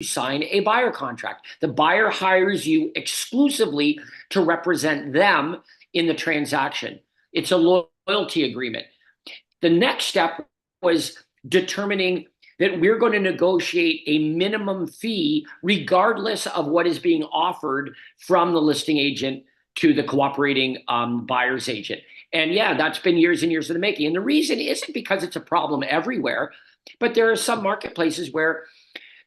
sign a buyer contract. The buyer hires you exclusively to represent them in the transaction. It's a loyalty agreement. The next step was determining that we're going to negotiate a minimum fee regardless of what is being offered from the listing agent to the cooperating buyer's agent. And yeah, that's been years and years in the making. And the reason isn't because it's a problem everywhere, but there are some marketplaces where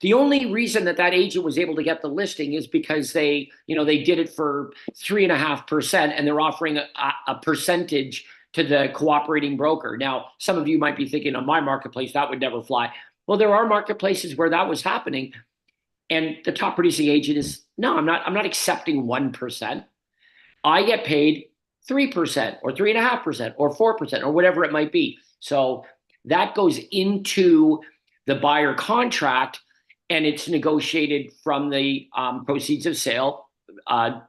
the only reason that agent was able to get the listing is because they did it for 3.5%, and they're offering a percentage to the cooperating broker. Now, some of you might be thinking, on my marketplace, that would never fly. Well, there are marketplaces where that was happening, and the top producing agent is, no, I'm not accepting 1%. I get paid 3% or 3.5% or 4% or whatever it might be. So that goes into the buyer contract, and it's negotiated from the proceeds of sale,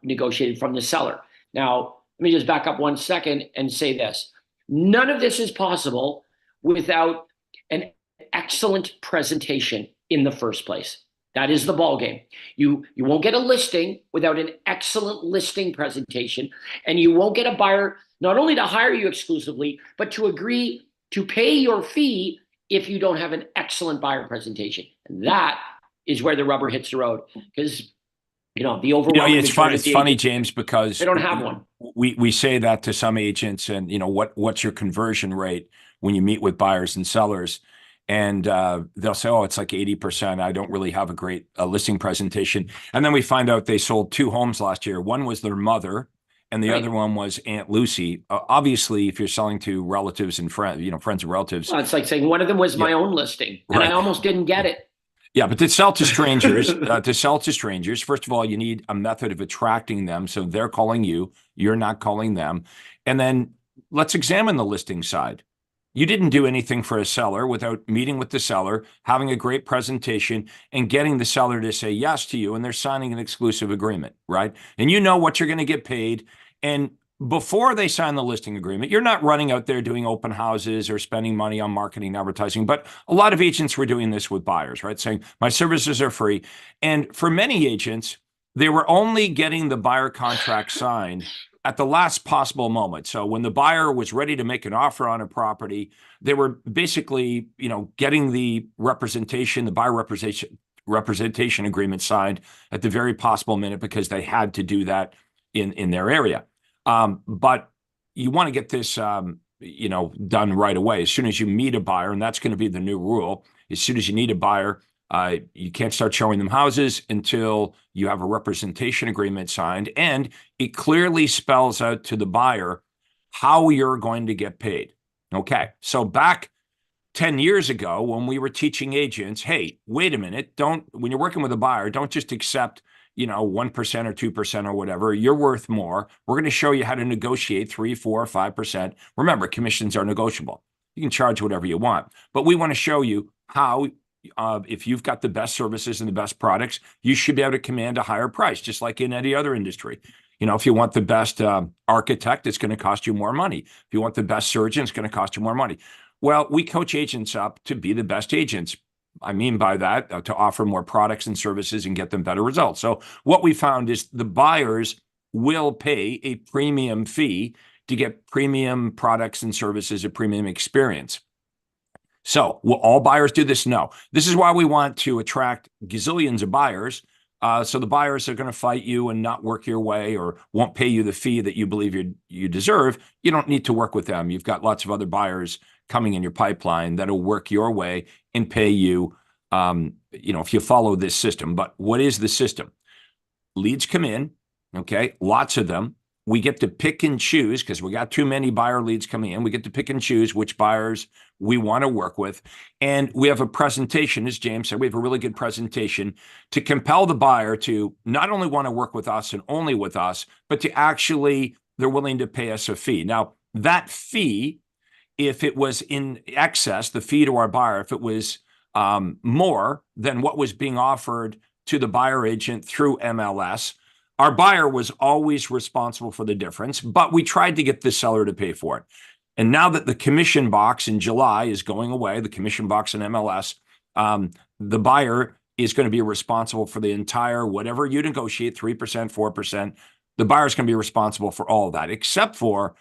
negotiated from the seller. Now, let me just back up 1 second and say this. None of this is possible without an excellent presentation in the first place. That is the ball game. You won't get a listing without an excellent listing presentation, and you won't get a buyer not only to hire you exclusively, but to agree to pay your fee if you don't have an excellent buyer presentation. And that is where the rubber hits the road, because the overwhelming it's funny, James, because they don't have one. We say that to some agents, and what's your conversion rate when you meet with buyers and sellers, and they'll say, oh, it's like 80%. I don't really have a great listing presentation. And then we find out they sold 2 homes last year. One was their mother, and the other one was Aunt Lucy. Obviously, if you're selling to relatives and friends, friends and relatives. Well, it's like saying one of them was my own listing, and I almost didn't get it. Yeah, but to sell to strangers, first of all, you need a method of attracting them. So they're calling you, you're not calling them. And then let's examine the listing side. You didn't do anything for a seller without meeting with the seller, having a great presentation, and getting the seller to say yes to you, and they're signing an exclusive agreement, right? And you know what you're going to get paid. And before they sign the listing agreement, you're not running out there doing open houses or spending money on marketing and advertising. But a lot of agents were doing this with buyers, right? Saying, my services are free. And for many agents, they were only getting the buyer contract signed at the last possible moment. So when the buyer was ready to make an offer on a property, they were basically, getting the representation, the buyer representation agreement signed at the very possible minute, because they had to do that in their area. But you want to get this, done right away. As soon as you meet a buyer, and that's going to be the new rule, as soon as you meet a buyer, you can't start showing them houses until you have a representation agreement signed, and it clearly spells out to the buyer how you're going to get paid. Okay, so back 10 years ago, when we were teaching agents, hey, wait a minute, when you're working with a buyer, don't just accept 1% or 2% or whatever. You're worth more. We're going to show you how to negotiate 3, 4, 5%. Remember, commissions are negotiable. You can charge whatever you want, but we want to show you how, if you've got the best services and the best products, you should be able to command a higher price, just like in any other industry. If you want the best architect, it's going to cost you more money. If you want the best surgeon, it's going to cost you more money. Well, we coach agents up to be the best agents. I mean by that, to offer more products and services and get them better results. So what we found is the buyers will pay a premium fee to get premium products and services, a premium experience. So will all buyers do this? No. This is why we want to attract gazillions of buyers. So the buyers are going to fight you and not work your way, or won't pay you the fee that you believe you deserve. You don't need to work with them. You've got lots of other buyers coming in your pipeline that'll work your way and pay you, if you follow this system. But what is the system? Leads come in, okay, lots of them. We get to pick and choose, because we got too many buyer leads coming in. We get to pick and choose which buyers we want to work with. And we have a presentation, as James said, we have a really good presentation to compel the buyer to not only want to work with us and only with us, but to actually, they're willing to pay us a fee. Now, that fee, if it was in excess, the fee to our buyer, if it was more than what was being offered to the buyer agent through MLS, our buyer was always responsible for the difference, but we tried to get the seller to pay for it. And now that the commission box in July is going away, the commission box in MLS, the buyer is going to be responsible for the entire, whatever you negotiate, 3%, 4%, the buyer's going to be responsible for all of that, except for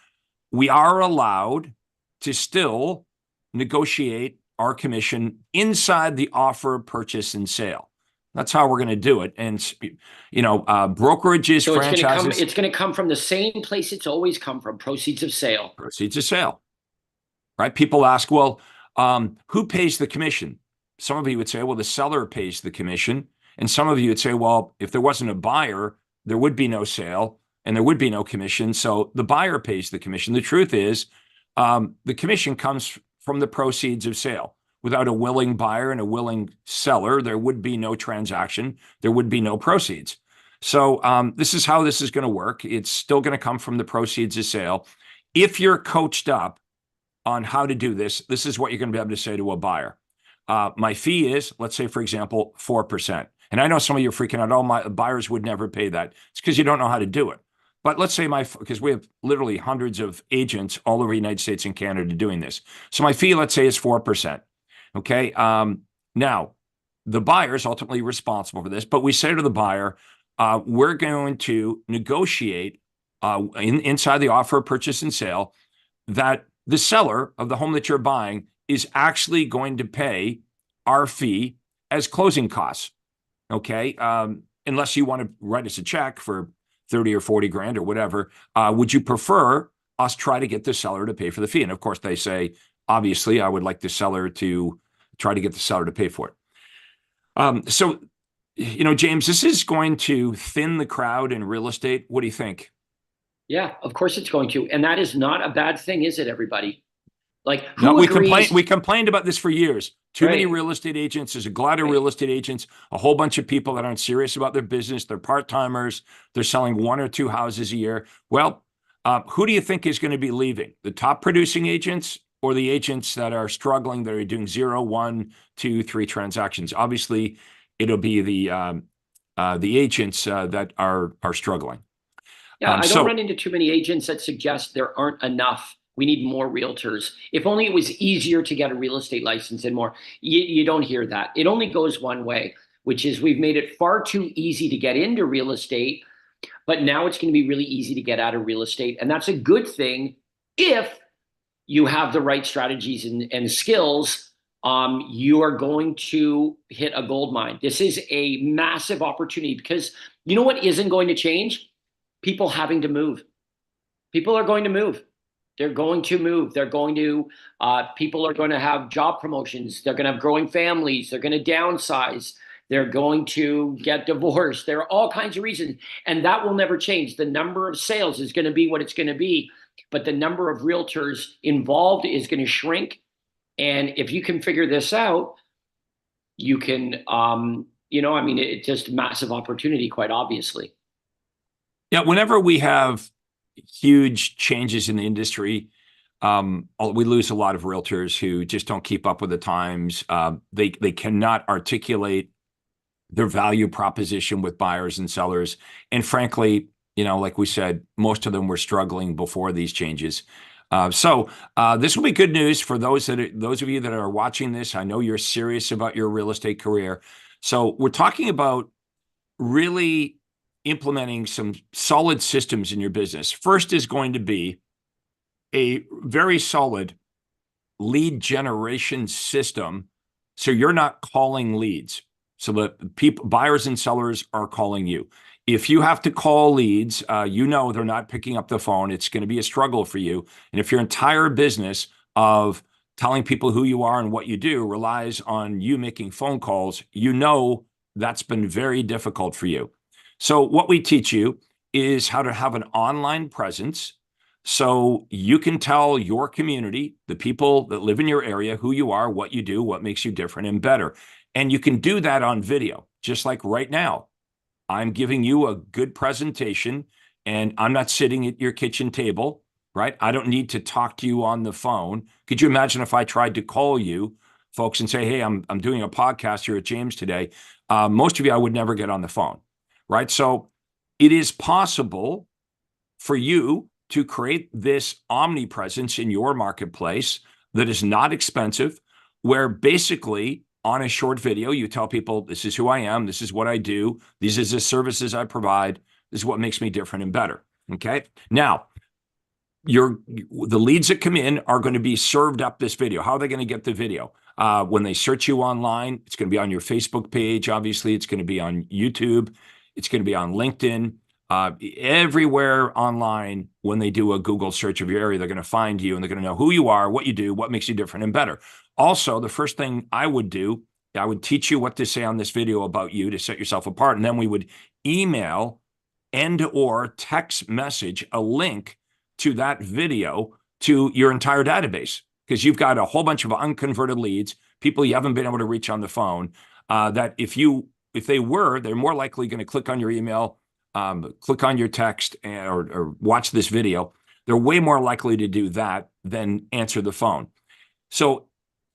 we are allowed to still negotiate our commission inside the offer, purchase, and sale. That's how we're going to do it. And, brokerages, So franchises. it's going to come from the same place it's always come from, proceeds of sale. Proceeds of sale, right? People ask, well, who pays the commission? Some of you would say, well, the seller pays the commission. And some of you would say, well, if there wasn't a buyer, there would be no sale and there would be no commission. So the buyer pays the commission. The truth is, the commission comes from the proceeds of sale. Without a willing buyer and a willing seller, there would be no transaction. There would be no proceeds. So this is how this is going to work. It's still going to come from the proceeds of sale. If you're coached up on how to do this, this is what you're going to be able to say to a buyer. My fee is, let's say, for example, 4%. And I know some of you are freaking out, oh, my buyers would never pay that. It's because you don't know how to do it. But let's say because we have literally hundreds of agents all over the United States and Canada doing this. So my fee, let's say, is 4%. Okay. Now, the buyer is ultimately responsible for this, but we say to the buyer, we're going to negotiate inside the offer, purchase, and sale that the seller of the home that you're buying is actually going to pay our fee as closing costs. Okay. Unless you want to write us a check for 30 or 40 grand or whatever, would you prefer us try to get the seller to pay for the fee? And of course they say, obviously, I would like the seller to try to get the seller to pay for it. So, James, this is going to thin the crowd in real estate. What do you think? Yeah, of course it's going to. And that is not a bad thing, is it, everybody? Like, no, we complained about this for years. Too many real estate agents. There's a glut of real estate agents, a whole bunch of people that aren't serious about their business. They're part-timers. They're selling 1 or 2 houses a year. Well, who do you think is going to be leaving? The top producing agents or the agents that are struggling, that are doing 0, 1, 2, 3 transactions? Obviously, it'll be the agents that are struggling. Yeah, I don't run into too many agents that suggest there aren't enough. We need more realtors. If only it was easier to get a real estate license and more. You don't hear that. It only goes one way, which is we've made it far too easy to get into real estate, but now it's going to be really easy to get out of real estate. And that's a good thing if you have the right strategies and skills. You are going to hit a gold mine. This is a massive opportunity because you know what isn't going to change? People having to move. People are going to move. They're going to move. They're going to, people are going to have job promotions. They're going to have growing families. They're going to downsize. They're going to get divorced. There are all kinds of reasons. And that will never change. The number of sales is going to be what it's going to be. But the number of realtors involved is going to shrink. And if you can figure this out, you can, it's just a massive opportunity, quite obviously. Yeah, whenever we have huge changes in the industry, we lose a lot of realtors who just don't keep up with the times. They cannot articulate their value proposition with buyers and sellers. And frankly, like we said, most of them were struggling before these changes. So this will be good news for those of you that are watching this. I know you're serious about your real estate career. So we're talking about really implementing some solid systems in your business. First is going to be a very solid lead generation system. So you're not calling leads. So that buyers and sellers are calling you. If you have to call leads, they're not picking up the phone. It's going to be a struggle for you. And if your entire business of telling people who you are and what you do relies on you making phone calls, that's been very difficult for you. So what we teach you is how to have an online presence so you can tell your community, the people that live in your area, who you are, what you do, what makes you different and better. And you can do that on video, just like right now. I'm giving you a good presentation and I'm not sitting at your kitchen table, right? I don't need to talk to you on the phone. Could you imagine if I tried to call you folks and say, hey, I'm doing a podcast here at James today. Most of you, I would never get on the phone. Right. So it is possible for you to create this omnipresence in your marketplace that is not expensive, where basically on a short video, you tell people, this is who I am, this is what I do, these are the services I provide, this is what makes me different and better. Okay. Now, the leads that come in are going to be served up this video. How are they going to get the video? When they search you online, it's going to be on your Facebook page. Obviously, it's going to be on YouTube. It's going to be on LinkedIn. Everywhere online, when they do a Google search of your area, they're going to find you and they're going to know who you are, what you do, what makes you different and better. Also, the first thing I would do, I would teach you what to say on this video about you to set yourself apart. And then we would email and or text message a link to that video to your entire database, because you've got a whole bunch of unconverted leads, people you haven't been able to reach on the phone, that they're more likely going to click on your email, click on your text, or watch this video. They're way more likely to do that than answer the phone. So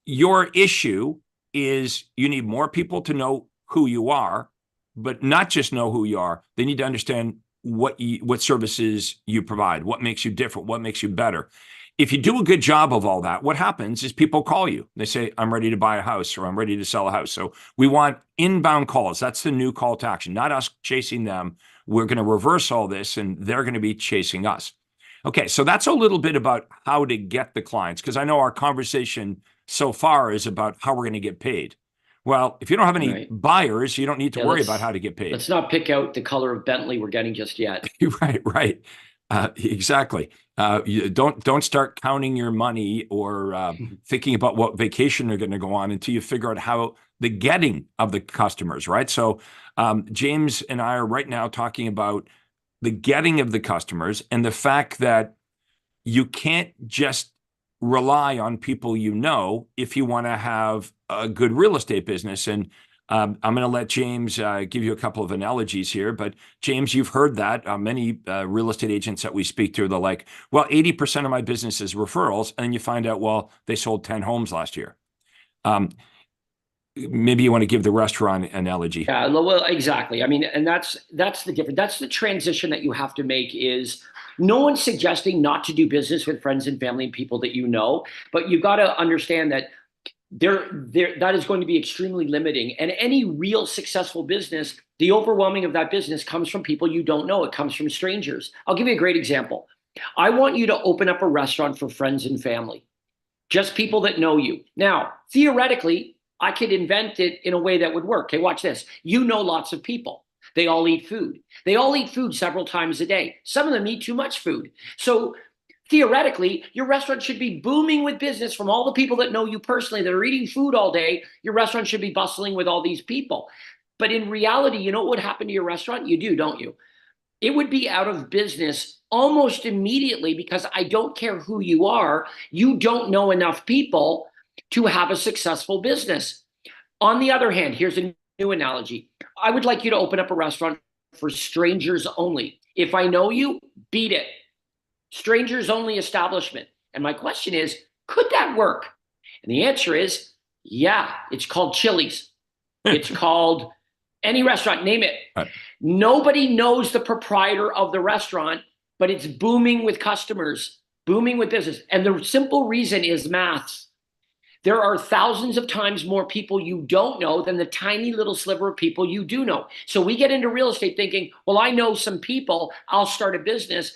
your issue is you need more people to know who you are, but not just know who you are. They need to understand what services you provide, what makes you different, what makes you better. If you do a good job of all that, what happens is people call you. They say, I'm ready to buy a house, or I'm ready to sell a house. So we want inbound calls. That's the new call to action, not us chasing them. We're going to reverse all this and they're going to be chasing us. Okay, so that's a little bit about how to get the clients, because I know our conversation so far is about how we're going to get paid. Well, if you don't have any buyers, you don't need to worry about how to get paid. Let's not pick out the color of Bentley we're getting just yet. Right. Exactly. You don't start counting your money or thinking about what vacation you're going to go on until you figure out how the getting of the customers, right? So James and I are right now talking about the getting of the customers and the fact that you can't just rely on people you know if you want to have a good real estate business. And I'm going to let James give you a couple of analogies here. But James, you've heard that many real estate agents that we speak to, they're like, well, 80% of my business is referrals. And you find out, well, they sold 10 homes last year. Maybe you want to give the restaurant analogy. Yeah, well, exactly. I mean, and that's the difference. That's the transition that you have to make. Is no one's suggesting not to do business with friends and family and people that you know, but you've got to understand that that is going to be extremely limiting. And any real successful business, the overwhelming of that business comes from people you don't know. It comes from strangers. I'll give you a great example. I want you to open up a restaurant for friends and family, just people that know you. Now, theoretically, I could invent it in a way that would work. Okay, watch this. You know lots of people. They all eat food. They all eat food several times a day. Some of them eat too much food. So theoretically, your restaurant should be booming with business from all the people that know you personally that are eating food all day. Your restaurant should be bustling with all these people. But in reality, you know what would happen to your restaurant? You do, don't you? It would be out of business almost immediately, because I don't care who you are. You don't know enough people to have a successful business. On the other hand, here's a new analogy. I would like you to open up a restaurant for strangers only. If I know you, beat it. Strangers only establishment. And my question is, could that work? And the answer is, yeah. It's called Chili's. It's called any restaurant, name it. Right. Nobody knows the proprietor of the restaurant, but it's booming with customers, booming with business. And the simple reason is maths. There are thousands of times more people you don't know than the tiny little sliver of people you do know. So we get into real estate thinking, well, I know some people, I'll start a business.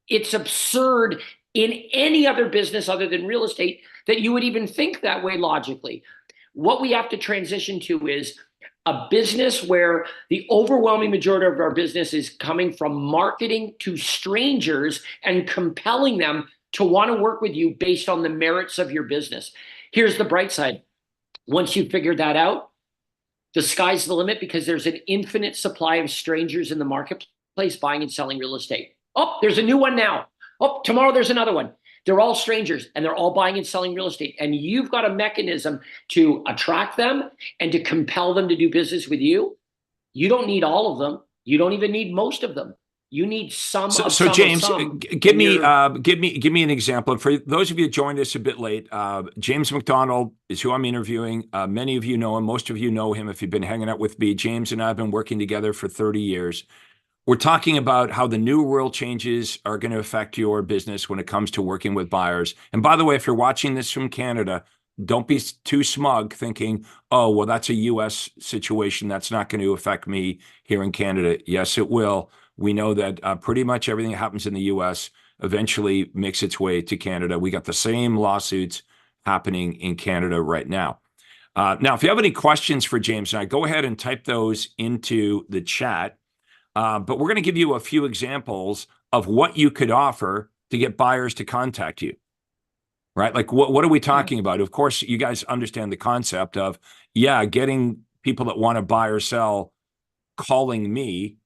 It's absurd in any other business other than real estate that you would even think that way logically. What we have to transition to is a business where the overwhelming majority of our business is coming from marketing to strangers and compelling them to want to work with you based on the merits of your business. Here's the bright side. Once you figure that out, the sky's the limit, because there's an infinite supply of strangers in the marketplace buying and selling real estate. Oh, there's a new one now. Oh, tomorrow there's another one. They're all strangers and they're all buying and selling real estate. And you've got a mechanism to attract them and to compel them to do business with you. You don't need all of them. You don't even need most of them. You need some. So James, give me an example. For those of you who joined us a bit late, James MacDonald is who I'm interviewing. Many of you know him. Most of you know him if you've been hanging out with me. James and I have been working together for 30 years. We're talking about how the new world changes are going to affect your business when it comes to working with buyers. And by the way, if you're watching this from Canada, don't be too smug thinking, oh, well, that's a US situation. That's not going to affect me here in Canada. Yes, it will. We know that pretty much everything that happens in the US eventually makes its way to Canada. We got the same lawsuits happening in Canada right now. Now, if you have any questions for James and I, go ahead and type those into the chat. But we're going to give you a few examples of what you could offer to get buyers to contact you, right? Like, what are we talking about? Of course, you guys understand the concept of, yeah, getting people that want to buy or sell calling me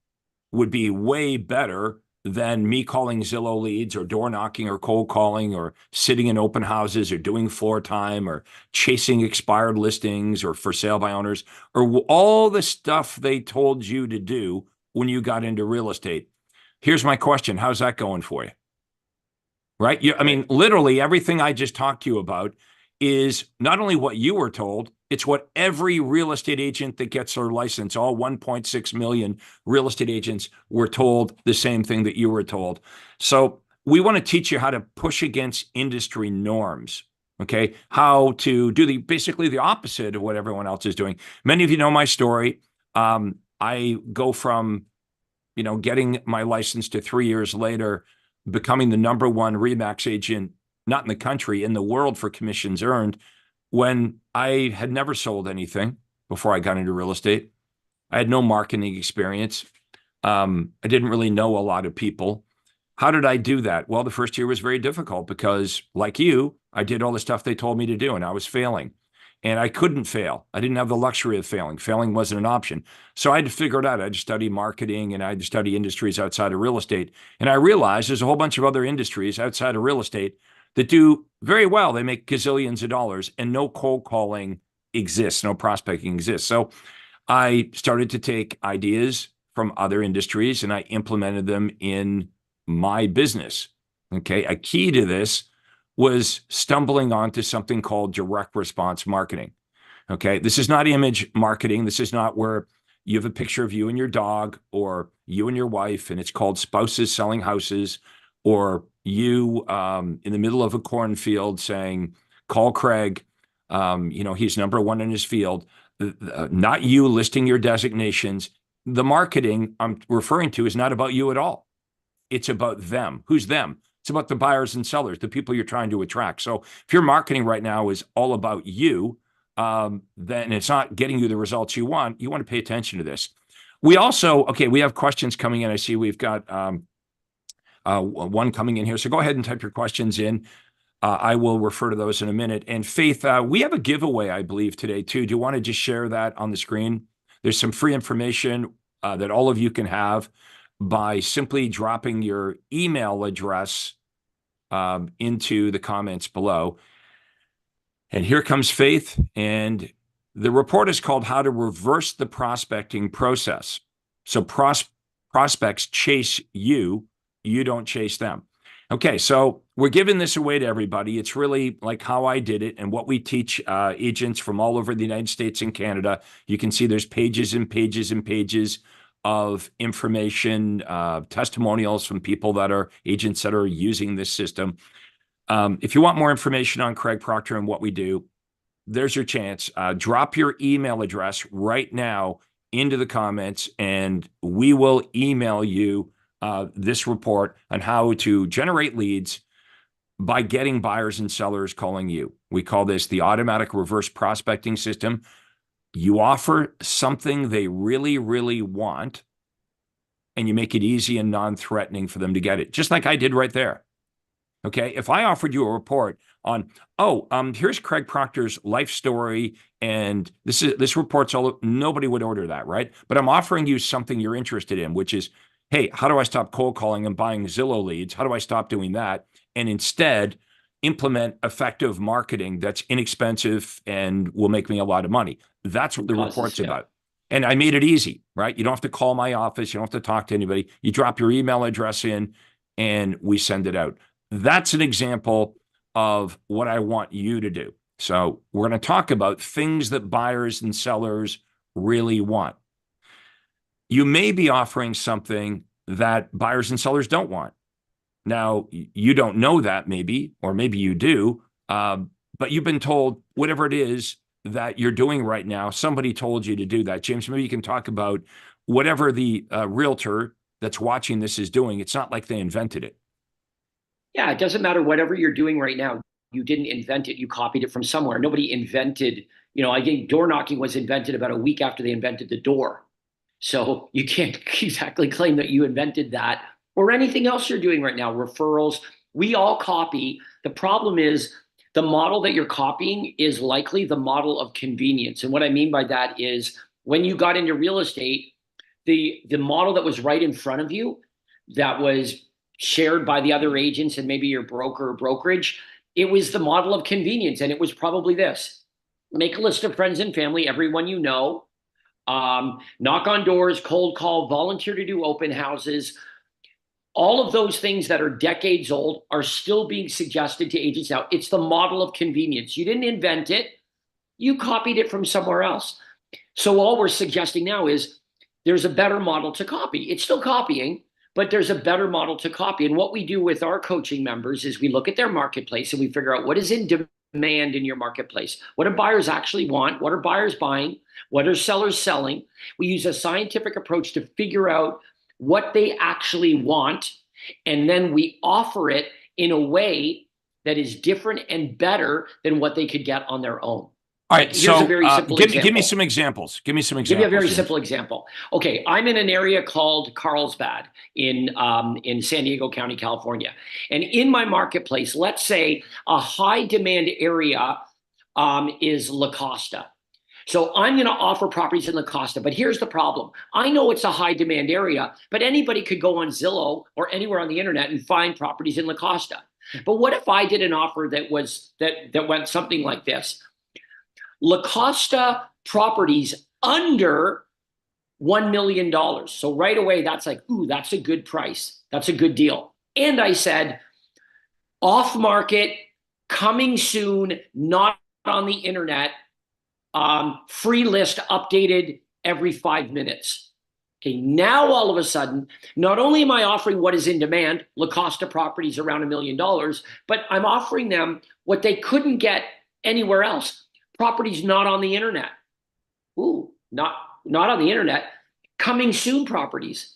would be way better than me calling Zillow leads or door knocking or cold calling or sitting in open houses or doing floor time or chasing expired listings or for sale by owners or all the stuff they told you to do when you got into real estate. Here's my question. How's that going for you? Right? I mean, literally everything I just talked to you about is not only what you were told, it's what every real estate agent that gets their license, all 1.6 million real estate agents were told the same thing that you were told. So we want to teach you how to push against industry norms. Okay. How to do basically the opposite of what everyone else is doing. Many of you know my story. I go from, getting my license to 3 years later, becoming the number one Remax agent, not in the country, in the world for commissions earned, when I had never sold anything before I got into real estate. I had no marketing experience. I didn't really know a lot of people. How did I do that? Well, the first year was very difficult because, like you, I did all the stuff they told me to do and I was failing. And I couldn't fail. I didn't have the luxury of failing. Failing wasn't an option. So I had to figure it out. I had to study marketing and I had to study industries outside of real estate. And I realized there's a whole bunch of other industries outside of real estate that do very well. They make gazillions of dollars and no cold calling exists, no prospecting exists. So I started to take ideas from other industries and I implemented them in my business. Okay. A key to this was stumbling onto something called direct response marketing. Okay. This is not image marketing. This is not where you have a picture of you and your dog or you and your wife, and it's called Spouses Selling Houses, or you in the middle of a cornfield saying, call Craig. He's number one in his field. Not you listing your designations. The marketing I'm referring to is not about you at all. It's about them. Who's them? It's about the buyers and sellers, the people you're trying to attract. So if your marketing right now is all about you, then it's not getting you the results you want. You want to pay attention to this. We have questions coming in. I see we've got one coming in here. So go ahead and type your questions in. I will refer to those in a minute. And Faith, we have a giveaway, I believe, today too. Do you want to just share that on the screen? There's some free information that all of you can have by simply dropping your email address into the comments below. And here comes Faith. And the report is called How to Reverse the Prospecting Process. So prospects chase you, you don't chase them. Okay, so we're giving this away to everybody. It's really like how I did it and what we teach agents from all over the United States and Canada. You can see there's pages and pages and pages of information, testimonials from people that are agents that are using this system. If you want more information on Craig Proctor and what we do, there's your chance. Drop your email address right now into the comments, and we will email you this report on how to generate leads by getting buyers and sellers calling you. We call this the automatic reverse prospecting system. You offer something they really, really want, and you make it easy and non-threatening for them to get it, just like I did right there. Okay, if I offered you a report on, here's Craig Proctor's life story, and this report's nobody would order that, right? But I'm offering you something you're interested in, which is, hey, how do I stop cold calling and buying Zillow leads? How do I stop doing that? And instead implement effective marketing that's inexpensive and will make me a lot of money. That's what the report's about. And I made it easy, right? You don't have to call my office. You don't have to talk to anybody. You drop your email address in and we send it out. That's an example of what I want you to do. So we're going to talk about things that buyers and sellers really want. You may be offering something that buyers and sellers don't want. Now, you don't know that maybe, or maybe you do, but you've been told whatever it is that you're doing right now, somebody told you to do that. James, maybe you can talk about whatever the realtor that's watching this is doing. It's not like they invented it. Yeah, it doesn't matter whatever you're doing right now. You didn't invent it. You copied it from somewhere. Nobody invented, I think door knocking was invented about a week after they invented the door. So you can't exactly claim that you invented that or anything else you're doing right now. Referrals, we all copy. The problem is the model that you're copying is likely the model of convenience. And what I mean by that is when you got into real estate, the model that was right in front of you, that was shared by the other agents and maybe your broker or brokerage, it was the model of convenience. And it was probably this: make a list of friends and family, everyone you know, knock on doors, cold call, volunteer to do open houses. All of those things that are decades old are still being suggested to agents now. It's the model of convenience. You didn't invent it. You copied it from somewhere else. So all we're suggesting now is there's a better model to copy. It's still copying, but there's a better model to copy. And what we do with our coaching members is we look at their marketplace and we figure out what is in demand in your marketplace. What do buyers actually want? What are buyers buying? What are sellers selling? We use a scientific approach to figure out what they actually want, and then we offer it in a way that is different and better than what they could get on their own. All right, Here's a very simple example. Give me some examples. Give me some examples. Give you a very simple example. Okay, I'm in an area called Carlsbad in San Diego County, California. And in my marketplace, let's say a high demand area is La Costa. So I'm going to offer properties in La Costa, but here's the problem. I know it's a high demand area, but anybody could go on Zillow or anywhere on the internet and find properties in La Costa. But what if I did an offer that went something like this? La Costa properties under $1 million. So right away, that's like, ooh, that's a good price. That's a good deal. And I said, off market, coming soon, not on the internet, free list updated every 5 minutes. Okay, now all of a sudden, not only am I offering what is in demand, La Costa properties around $1 million, but I'm offering them what they couldn't get anywhere else. Properties not on the internet. Ooh, not on the internet. Coming soon properties.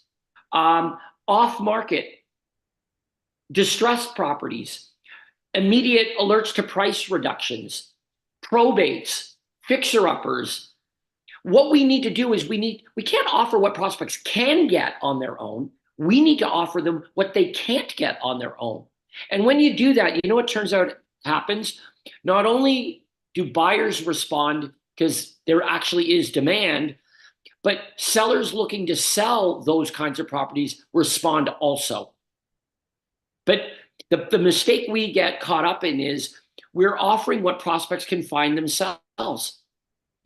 Off market. Distressed properties. Immediate alerts to price reductions. Probates. Fixer-uppers. What we need to do is we can't offer what prospects can get on their own. We need to offer them what they can't get on their own. And when you do that, you know what turns out happens? Not only do buyers respond because there actually is demand, but sellers looking to sell those kinds of properties respond also. But the mistake we get caught up in is we're offering what prospects can find themselves.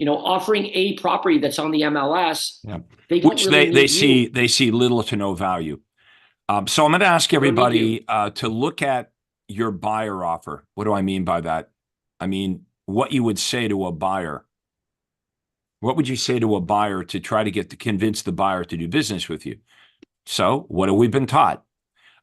Offering a property that's on the MLS, yeah. They don't Which really they see little to no value. So I'm going to ask everybody to look at your buyer offer. What do I mean by that? I mean, what you would say to a buyer. What would you say to a buyer to try to convince the buyer to do business with you? So what have we been taught?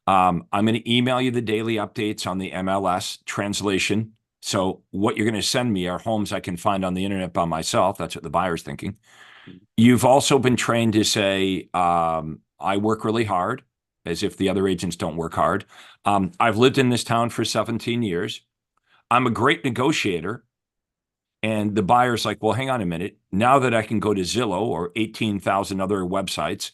I'm going to email you the daily updates on the MLS translation. So what you're going to send me are homes I can find on the internet by myself. That's what the buyer's thinking. You've also been trained to say, I work really hard, as if the other agents don't work hard. I've lived in this town for 17 years. I'm a great negotiator. And the buyer's like, well, hang on a minute. Now that I can go to Zillow or 18,000 other websites,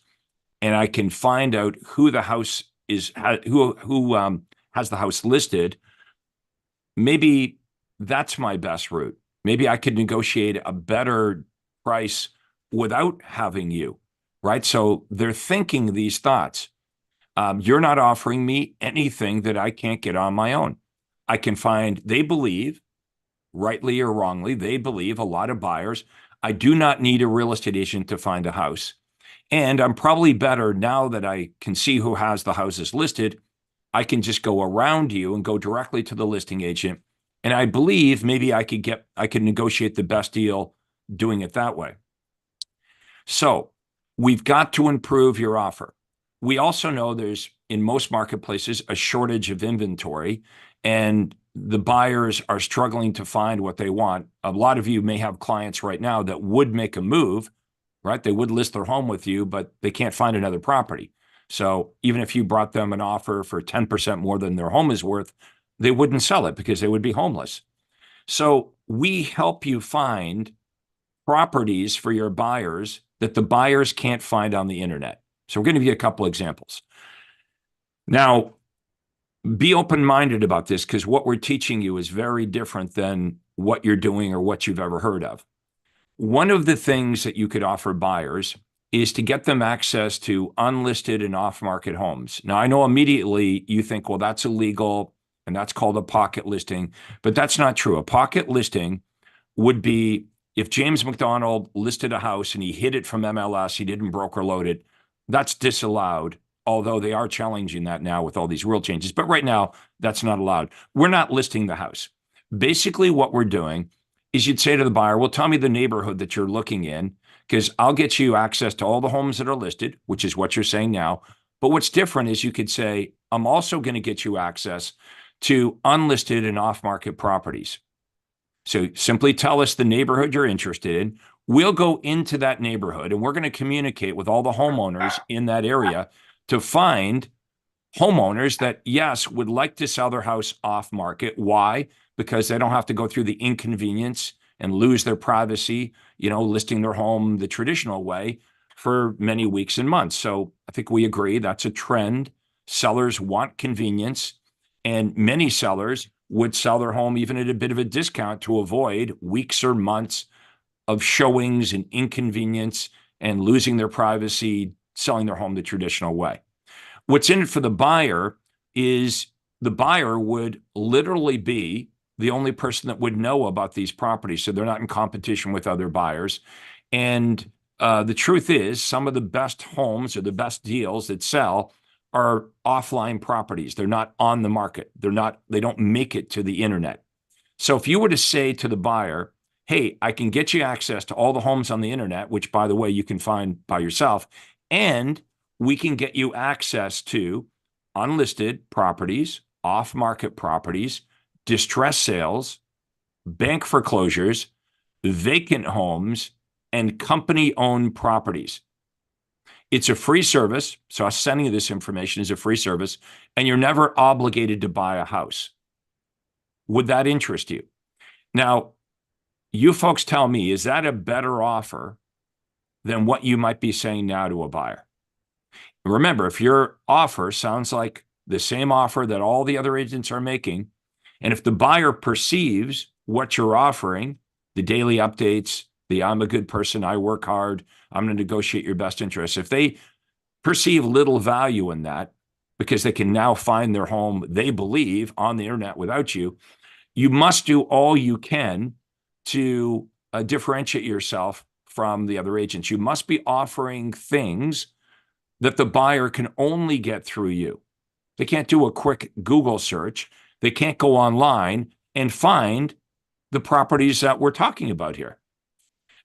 and I can find out who the house is, who has the house listed, maybe that's my best route. Maybe I could negotiate a better price without having you, right? So they're thinking these thoughts. You're not offering me anything that I can't get on my own. They believe, rightly or wrongly, they believe, a lot of buyers, I do not need a real estate agent to find a house. And I'm probably better now that I can see who has the houses listed. I can just go around you and go directly to the listing agent. And I believe maybe I could negotiate the best deal doing it that way. So we've got to improve your offer. We also know there's, in most marketplaces, a shortage of inventory, and the buyers are struggling to find what they want. A lot of you may have clients right now that would make a move, right? They would list their home with you, but they can't find another property. So even if you brought them an offer for 10% more than their home is worth, they wouldn't sell it because they would be homeless. So we help you find properties for your buyers that the buyers can't find on the internet. So we're going to give you a couple examples. Now, be open-minded about this, because what we're teaching you is very different than what you're doing or what you've ever heard of. One of the things that you could offer buyers is to get them access to unlisted and off-market homes. Now, I know immediately you think, well, that's illegal and that's called a pocket listing, but that's not true. A pocket listing would be if James MacDonald listed a house and he hid it from MLS, he didn't broker load it, that's disallowed, although they are challenging that now with all these rule changes. But right now, that's not allowed. We're not listing the house. Basically, what we're doing is you'd say to the buyer, well, tell me the neighborhood that you're looking in, because I'll get you access to all the homes that are listed, which is what you're saying now. But what's different is you could say, I'm also going to get you access to unlisted and off-market properties. So simply tell us the neighborhood you're interested in. We'll go into that neighborhood and we're going to communicate with all the homeowners in that area to find homeowners that, yes, would like to sell their house off market. Why? Because they don't have to go through the inconvenience and lose their privacy, listing their home the traditional way for many weeks and months. So I think we agree that's a trend. Sellers want convenience, and many sellers would sell their home even at a bit of a discount to avoid weeks or months of showings and inconvenience and losing their privacy, selling their home the traditional way. What's in it for the buyer is the buyer would literally be the only person that would know about these properties. So they're not in competition with other buyers. And the truth is, some of the best homes or the best deals that sell are offline properties. They're not on the market. They don't make it to the internet. So if you were to say to the buyer, hey, I can get you access to all the homes on the internet, which, by the way, you can find by yourself, and we can get you access to unlisted properties, off-market properties, distress sales, bank foreclosures, vacant homes, and company-owned properties. It's a free service. So us sending you this information is a free service, and you're never obligated to buy a house. Would that interest you? Now, you folks tell me, is that a better offer than what you might be saying now to a buyer? Remember, if your offer sounds like the same offer that all the other agents are making, and if the buyer perceives what you're offering, the daily updates, the I'm a good person, I work hard, I'm going to negotiate your best interests, if they perceive little value in that because they can now find their home, they believe, on the internet without you, you must do all you can to differentiate yourself from the other agents. You must be offering things that the buyer can only get through you. They can't do a quick Google search. They can't go online and find the properties that we're talking about here.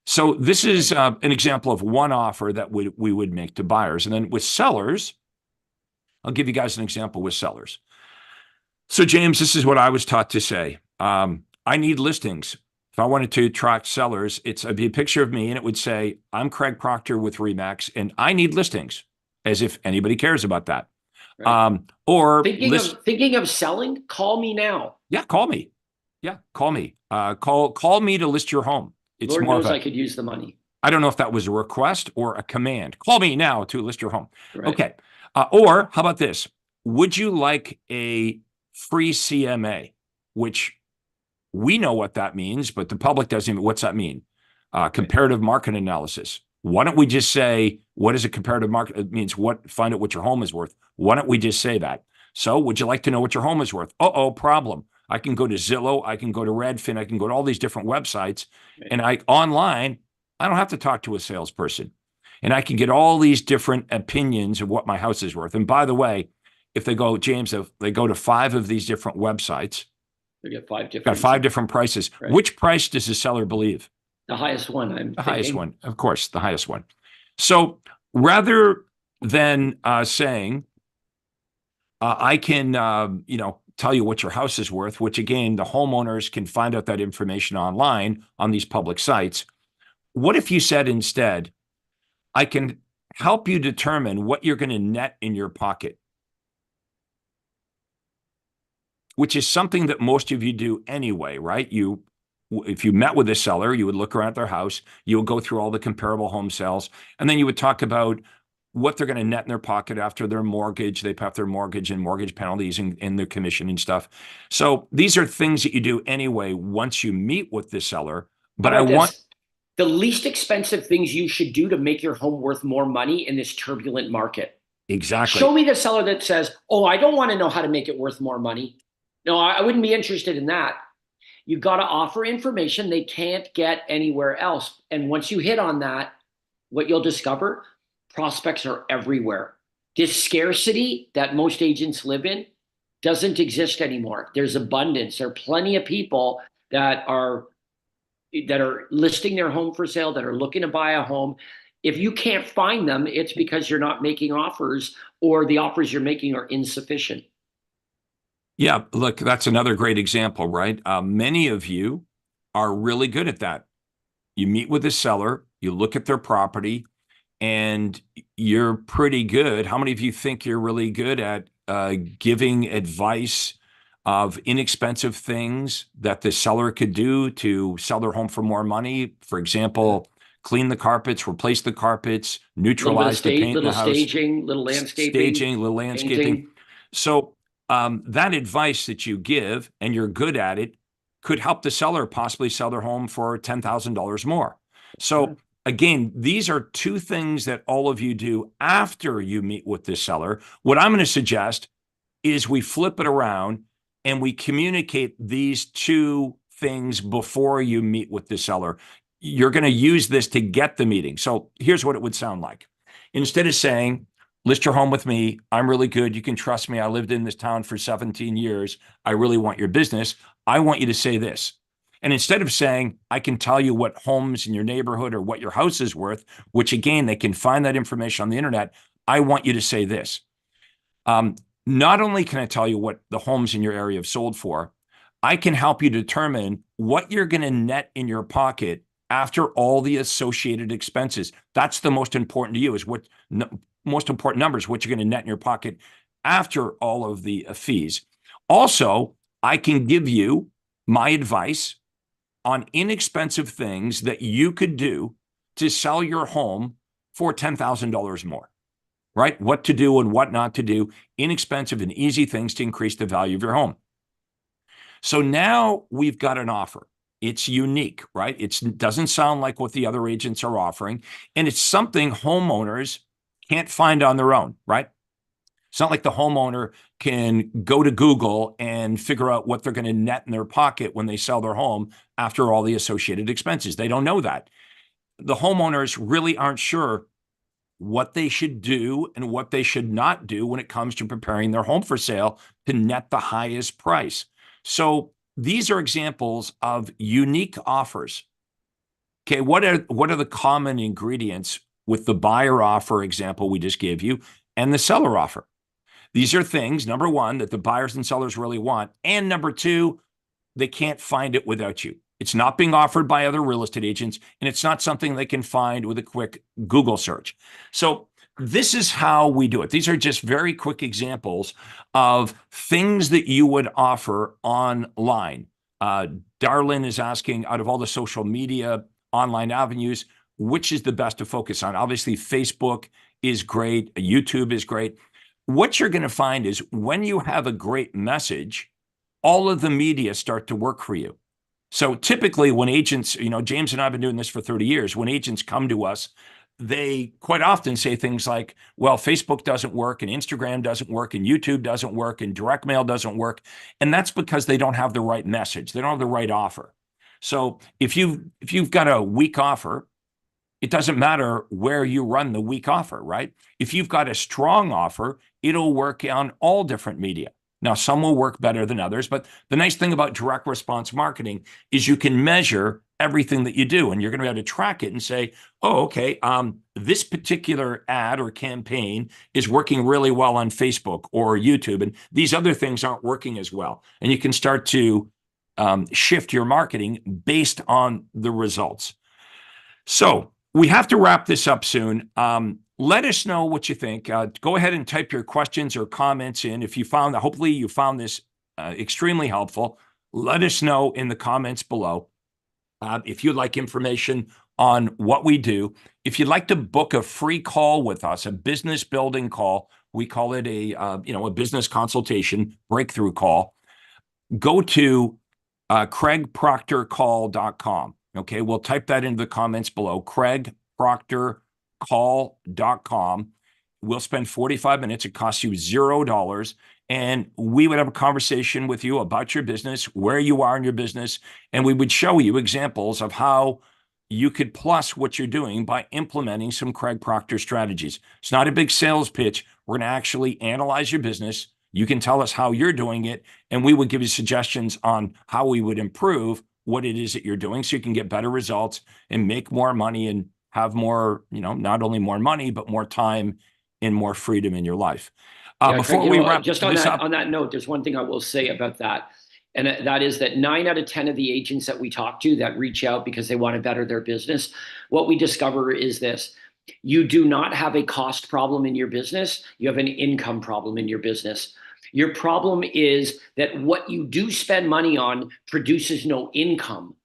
So this is an example of one offer that we would make to buyers. And then with sellers, I'll give you guys an example with sellers. So James, this is what I was taught to say. I need listings. If I wanted to attract sellers, it'd be a picture of me and it would say, I'm Craig Proctor with RE/MAX and I need listings, as if anybody cares about that. Right. Or thinking of selling, call me now. Yeah, call me. Yeah, call me. Call me to list your home. It's Lord more knows of I could use the money. I don't know if that was a request or a command. Call me now to list your home. Right. Okay. Or how about this? Would you like a free CMA, which we know what that means, but the public doesn't even. What's that mean? Comparative market analysis. Why don't we just say, what is a comparative market? It means find out what your home is worth. Why don't we just say that? So would you like to know what your home is worth? Problem. I can go to Zillow. I can go to Redfin. I can go to all these different websites. Right. And online, I don't have to talk to a salesperson. And I can get all these different opinions of what my house is worth. And by the way, if they go, James, if they go to 5 of these different websites, they get 5 different. Got 5 different prices. Right. Which price does the seller believe? The highest one, highest one, of course, the highest one. So rather than saying, I can, tell you what your house is worth, which again, the homeowners can find out that information online on these public sites. What if you said instead, I can help you determine what you're going to net in your pocket, which is something that most of you do anyway, right? If you met with a seller, you would look around at their house, you would go through all the comparable home sales, and then you would talk about what they're going to net in their pocket after their mortgage. They pay off their mortgage and mortgage penalties and their commission and stuff. So these are things that you do anyway once you meet with the seller. But How I about want this? The least expensive things you should do to make your home worth more money in this turbulent market. exactly. Show me the seller that says, oh, I don't want to know how to make it worth more money. No, I wouldn't be interested in that. You've got to offer information they can't get anywhere else. And once you hit on that, what you'll discover, prospects are everywhere. This scarcity that most agents live in doesn't exist anymore. There's abundance. There are plenty of people that are listing their home for sale, that are looking to buy a home. If you can't find them, it's because you're not making offers, or the offers you're making are insufficient. Yeah, look, that's another great example, right? Many of you are really good at that. You meet with a seller, you look at their property, and you're pretty good. How many of you think you're really good at giving advice of inexpensive things that the seller could do to sell their home for more money? For example, clean the carpets, replace the carpets, neutralize the paint in the house, staging, little landscaping, staging, little landscaping. painting. So that advice that you give, and you're good at it, could help the seller possibly sell their home for $10,000 more. So again, these are two things that all of you do after you meet with the seller. What I'm going to suggest is we flip it around and we communicate these two things before you meet with the seller. You're going to use this to get the meeting. So here's what it would sound like. Instead of saying, list your home with me, I'm really good, you can trust me, I lived in this town for 17 years, I really want your business, I want you to say this. And instead of saying, I can tell you what homes in your neighborhood or what your house is worth, which again, they can find that information on the internet, I want you to say this. Not only can I tell you what the homes in your area have sold for, I can help you determine what you're going to net in your pocket after all the associated expenses. That's the most important to you, is what most important numbers, what you're going to net in your pocket after all of the fees. Also, I can give you my advice on inexpensive things that you could do to sell your home for $10,000 more, right? What to do and what not to do, inexpensive and easy things to increase the value of your home. So now we've got an offer. It's unique, right? It doesn't sound like what the other agents are offering, and it's something homeowners can't find on their own, right? It's not like the homeowner can go to Google and figure out what they're going to net in their pocket when they sell their home after all the associated expenses. They don't know that. The homeowners really aren't sure what they should do and what they should not do when it comes to preparing their home for sale to net the highest price. So these are examples of unique offers. Okay, what are the common ingredients with the buyer offer example we just gave you and the seller offer? These are things, number one, that the buyers and sellers really want. And number two, they can't find it without you. It's not being offered by other real estate agents, and it's not something they can find with a quick Google search. So this is how we do it. These are just very quick examples of things that you would offer online. Darlene is asking, out of all the social media online avenues, which is the best to focus on? Obviously, Facebook is great. YouTube is great. What you're going to find is when you have a great message, all of the media start to work for you. So typically when agents, James and I have been doing this for 30 years, when agents come to us, they quite often say things like, well, Facebook doesn't work and Instagram doesn't work and YouTube doesn't work and direct mail doesn't work. And that's because they don't have the right message. They don't have the right offer. So if you've got a weak offer, it doesn't matter where you run the weak offer, right? If you've got a strong offer, it'll work on all different media. Now, some will work better than others, but the nice thing about direct response marketing is you can measure everything that you do, and you're going to be able to track it and say, oh, okay, this particular ad or campaign is working really well on Facebook or YouTube, and these other things aren't working as well. And you can start to shift your marketing based on the results. So we have to wrap this up soon. Let us know what you think. Go ahead and type your questions or comments in. If you found, hopefully you found this extremely helpful. Let us know in the comments below. If you'd like information on what we do, if you'd like to book a free call with us, a business building call, we call it a business consultation breakthrough call. Go to CraigProctorCall.com. Okay, we'll type that into the comments below. CraigProctorCall.com. We'll spend 45 minutes. It costs you $0. And we would have a conversation with you about your business, where you are in your business, and we would show you examples of how you could plus what you're doing by implementing some Craig Proctor strategies. It's not a big sales pitch. We're going to actually analyze your business. You can tell us how you're doing it, and we would give you suggestions on how we would improve what it is that you're doing so you can get better results and make more money and have more, not only more money, but more time and more freedom in your life. Before we wrap just on that note, there's one thing I will say about that. And that is that 9 out of 10 of the agents that we talk to that reach out because they want to better their business, what we discover is this: you do not have a cost problem in your business. You have an income problem in your business. Your problem is that what you do spend money on produces no income.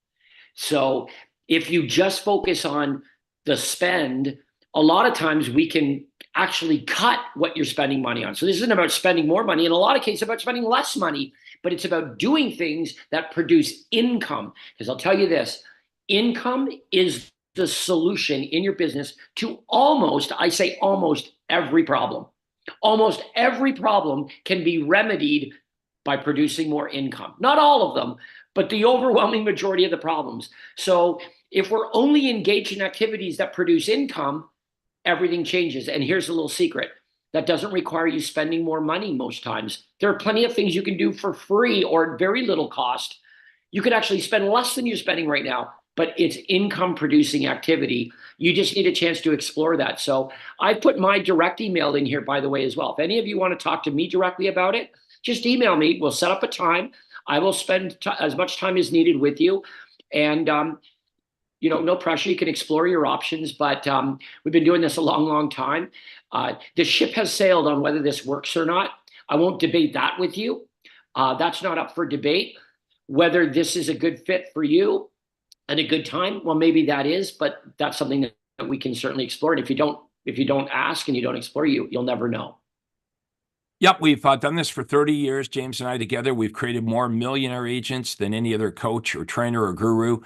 So if you just focus on the spend, a lot of times we can actually cut what you're spending money on. So this isn't about spending more money. In a lot of cases, about spending less money, but it's about doing things that produce income. Because I'll tell you this, income is the solution in your business to almost every problem. Almost every problem can be remedied by producing more income. Not all of them, but the overwhelming majority of the problems. So if we're only engaged in activities that produce income, everything changes. And here's a little secret: that doesn't require you spending more money most times. There are plenty of things you can do for free or at very little cost. You could actually spend less than you're spending right now, but it's income producing activity. You just need a chance to explore that. So I put my direct email in here, by the way, as well. If any of you want to talk to me directly about it, just email me. We'll set up a time. I will spend as much time as needed with you. And no pressure. You can explore your options, but we've been doing this a long, long time. The ship has sailed on whether this works or not. I won't debate that with you. That's not up for debate. Whether this is a good fit for you and a good time, well, maybe that is, but that's something that we can certainly explore. And if you don't ask and you don't explore, you'll never know. Yep, we've done this for 30 years, James and I together. We've created more millionaire agents than any other coach or trainer or guru.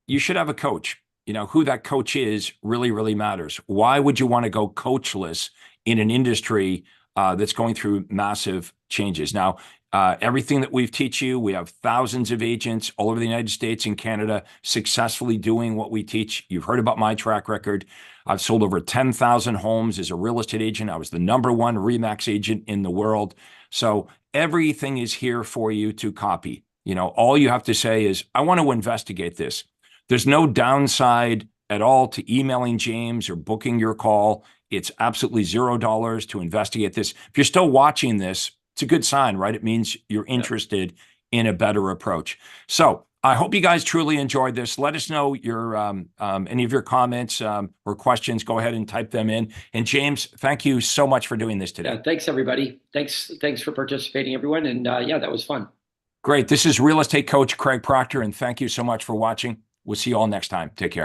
You should have a coach. Who that coach is really, really matters. Why would you want to go coachless in an industry that's going through massive changes? Now, everything that we've teach you, we have thousands of agents all over the United States and Canada successfully doing what we teach. You've heard about my track record. I've sold over 10,000 homes as a real estate agent. I was the #1 RE/MAX agent in the world. So everything is here for you to copy. All you have to say is, I want to investigate this. There's no downside at all to emailing James or booking your call. It's absolutely $0 to investigate this. If you're still watching this, it's a good sign, right? It means you're interested in a better approach. So I hope you guys truly enjoyed this. Let us know your any of your comments or questions. Go ahead and type them in. And James, thank you so much for doing this today. Yeah, thanks, everybody. Thanks for participating, everyone. And that was fun. Great. This is real estate coach Craig Proctor, and thank you so much for watching. We'll see you all next time. Take care.